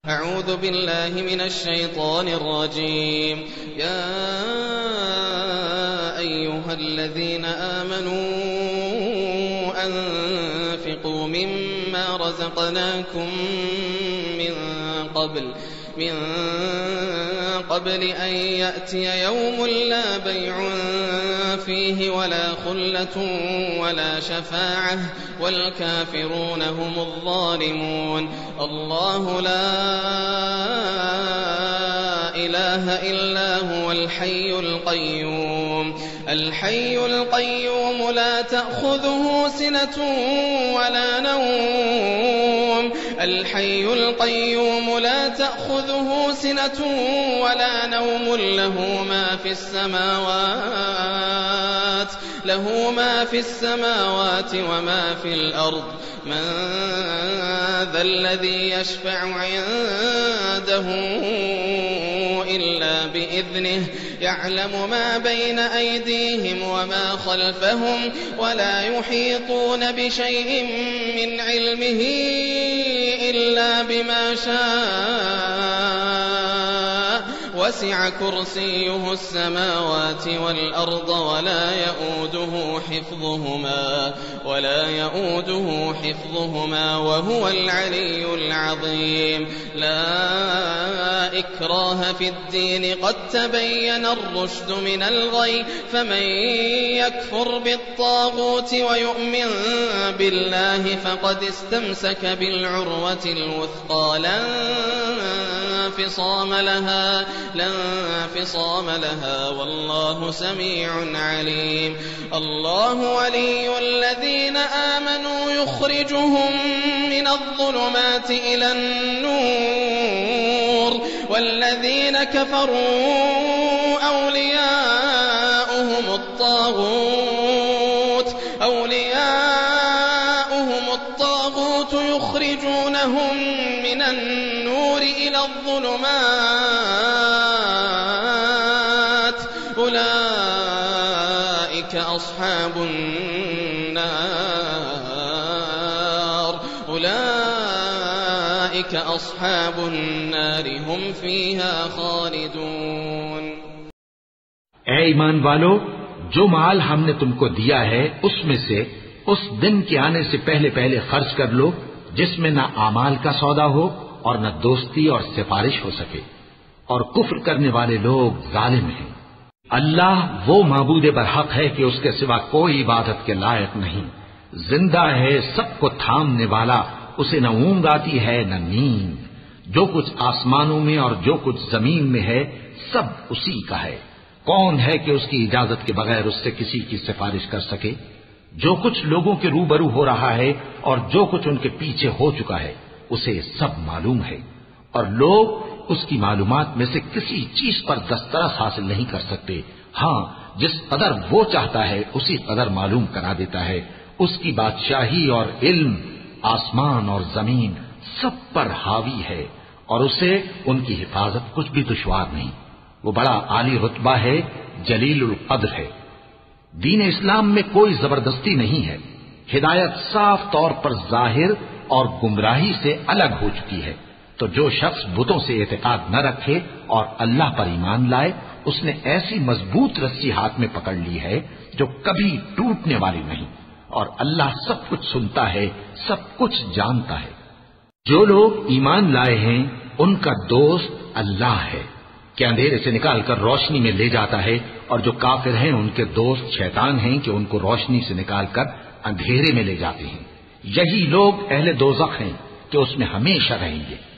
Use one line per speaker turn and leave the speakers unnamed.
أعوذ بالله من الشيطان الرجيم. يا أيها الذين آمنوا أنفقوا مما رزقناكم من قبل أن يأتي يوم لا بيع فيه ولا خلة ولا شفاعة والكافرون هم الظالمون. الله لا إله إلا هو الحي القيوم لا تأخذه سنة ولا نوم. الحي القيوم لا تأخذه سنة ولا نوم. له ما في السماوات وما في الأرض. من ذا الذي يشفع عنده إلا بإذنه. يعلم ما بين أيديهم وما خلفهم ولا يحيطون بشيء من علمه إلا بما شاء. وسع كرسيه السماوات والأرض ولا يؤوده حفظهما وهو العلي العظيم. لا إكراه في الدين قد تبين الرشد من الغي. فمن يكفر بالطاغوت ويؤمن بالله فقد استمسك بالعروة الوثقى لا انفصام لها والله سميع عليم. الله ولي الذين آمنوا يخرجهم من الظلمات إلى النور والذين كفروا أولياؤهم الطاغوت يخرجونهم من النور إلى الظلمات. أولئك أصحاب النار هم فيها خالدون.
ऐ ईमान वालो, जो माल हमने तुमको दिया है उसमें से उस दिन के आने से पहले पहले खर्च कर लो जिसमें न आमाल का सौदा हो और न दोस्ती और सिफारिश हो सके, और कुफ्र करने वाले लोग जालिम हैं। अल्लाह वो माबूद बरहक है कि उसके सिवा कोई इबादत के लायक नहीं। जिंदा है, सबको थामने वाला, उसे न ऊंघ आती है न नींद। जो कुछ आसमानों में और जो कुछ जमीन में है सब उसी का है। कौन है कि उसकी इजाजत के बगैर उससे किसी की सिफारिश कर सके? जो कुछ लोगों के रूबरू हो रहा है और जो कुछ उनके पीछे हो चुका है उसे सब मालूम है, और लोग उसकी मालूमात में से किसी चीज पर दस्तरस हासिल नहीं कर सकते। हाँ, जिस कदर वो चाहता है उसी कदर मालूम करा देता है। उसकी बादशाही और इल्म आसमान और जमीन सब पर हावी है, और उसे उनकी हिफाजत कुछ भी दुश्वार नहीं। वो बड़ा आली रुतबा है, जलीलुल कद्र है। दीन इस्लाम में कोई जबरदस्ती नहीं है। हिदायत साफ तौर पर जाहिर और गुमराही से अलग हो चुकी है। तो जो शख्स बुतों से एतकाद न रखे और अल्लाह पर ईमान लाए, उसने ऐसी मजबूत रस्सी हाथ में पकड़ ली है जो कभी टूटने वाली नहीं, और अल्लाह सब कुछ सुनता है, सब कुछ जानता है। जो लोग ईमान लाए हैं उनका दोस्त अल्लाह है, कि अंधेरे से निकालकर रोशनी में ले जाता है, और जो काफिर हैं उनके दोस्त शैतान हैं कि उनको रोशनी से निकालकर अंधेरे में ले जाते हैं। यही लोग अहले दोज़ख हैं कि उसमें हमेशा रहेंगे।